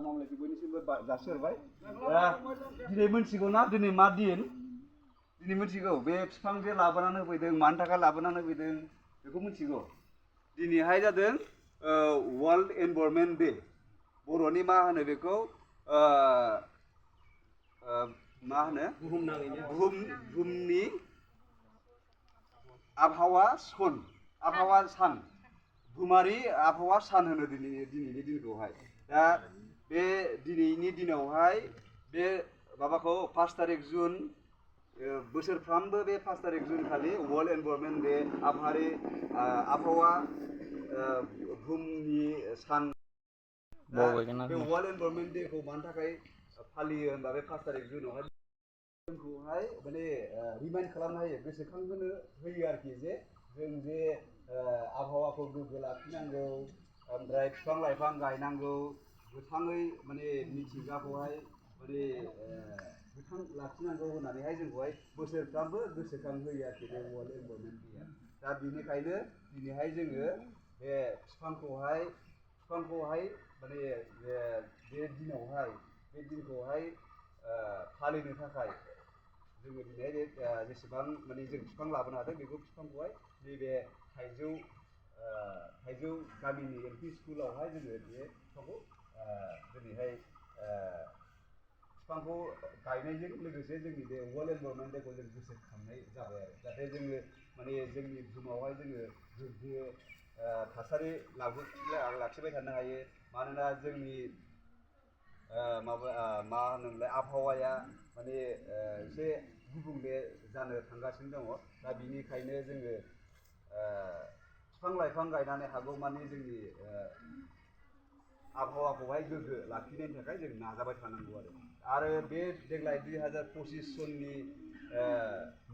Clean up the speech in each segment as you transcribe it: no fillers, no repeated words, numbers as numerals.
मामलायखौ बयनिसिमबो जासिहरबाय दिनै मोनथिगौ ना दिनै मा दिन दिनै मोनथिगौ बे बिफां जे लाबोनानै होफैदों मानि थाखाय लाबोनानै होफैदों बेखौ मोनथिगौ दिनैहाय जादों वर्ल्ड एनवायरनमेन्ट डे बर'नि मा होनो बेखौ मा होनो बुहुमनि आबहावा सान बुहुमारि आबहावा सान होनो दिनैनि दिनखौहाय दा बे दिनैनि दिनावहाय बे माबाखौ 5 तारिख जुन बोसोरफ्रामबो बे 5 तारिख जुन खालि वर्ल्ड एनवायरनमेन्ट डे आबहावा बुहुमनि सान बे वर्ल्ड एनवायरनमेन्ट डे खौ मानि थाखाय फालियो होनबा बे 5 तारिख जुनावहाय जोंखौहाय माने रिमाइन्ड खालामनो हायो गोसोखांहोनो होयो आरोखि जे जों जे आबहावाखौ गोग्गो लाखिनांगौ ओमफ्राय बिफां लाइफां गायनांगौ गोथाङै माने मिथिंगाखौहाय माने गोथां लाखिनांगौ होननानैहाय जोंखौहाय बोसोरफ्रामबो गोसोखांहोयो आरोखि बे वर्ल्ड एनवायरनमेन्ट डेआ दा बेनिखायनो दिनैहाय जोङो बे बिफांखौहाय माने बे दिनखौहाय फालिनो थाखाय जोङो दिनै जेसेबां माने जों बिफां लाबोनो हादों बेखौ बिफांखौहाय नैबे थाइजौ गामिनि एलपि स्कुलावहाय जोङो बे बिफांखौ दिनैहाय बिफांखौ गायनायजों लोगोसे जोंनि बे वर्ल्ड एनवायरनमेन्ट डेखौ जों गोसोखांनाय जाबाय आरो जाहाथे जोङो माने जोंनि बुहुमावहाय जोङो गोग्गो थासारि लाखिबाय थानो हायो मानोना जोंनि मा होनोमोनलाय आबहावाया माने एसे गुबुंले जानो थांगासिनो दङ दा बिनिखायनो जोङो बिफां लाइफां गायनानै हागौमानि जोंनि आबहावाखौहाय गोग्गो लाखिनायनि थाखाय जों नाजाबाय थानांगौ आरो बे देग्लाय 2025 सननि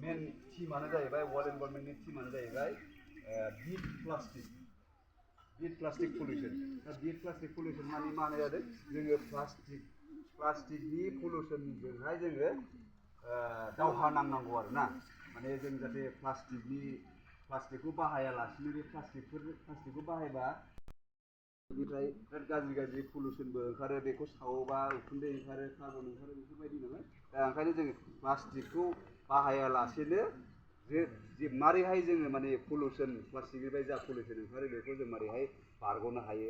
मेन थिमानो जाहैबाय वर्ल्ड एनवायरनमेन्टनि थिमानो जाहैबाय बिट प्लास्टिक पलिउसन दा बिट प्लास्टिक पलिउसन माने माने जादों जोङो प्लास्टिकनि पलिउसनजोंहाय जोङो दावहा नांनांगौ आरो ना माने जों जाहाथे प्लास्टिकखौ बाहायालासिनो बे प्लास्टिकखौ बाहायबा बेनिफ्राय बिराद गाज्रि पलिउसनबो ओंखारो बेखौ सावोबा उखुन्दै ओंखारो कार्बन ओंखारो बेफोरबायदि नालाय दा ओंखायनो जोङो प्लास्टिकखौ बाहायालासेनो जे मारैहाय जोङो माने प्लास्टिकनिफ्राय जा पलिउसन ओंखारो बेखौ जों मारैहाय बारग'नो हायो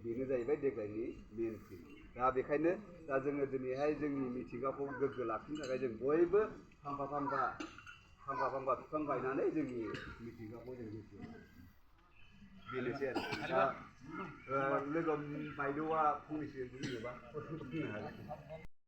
बेनो जाहैबाय देग्लायनि मेन थिम दा बेखायनो दा जोङो दिनैहाय जोंनि मिथिंगाखौ गोग्गो लाखिनो थाखाय जों बयबो फांफा बिफां गायनानै जोंनि मिथिंगाखौ जों गोग्गो बेनोसै आरो दा लोगो बायद'आ फंनैसो बुंनोबा बुंनो हागोन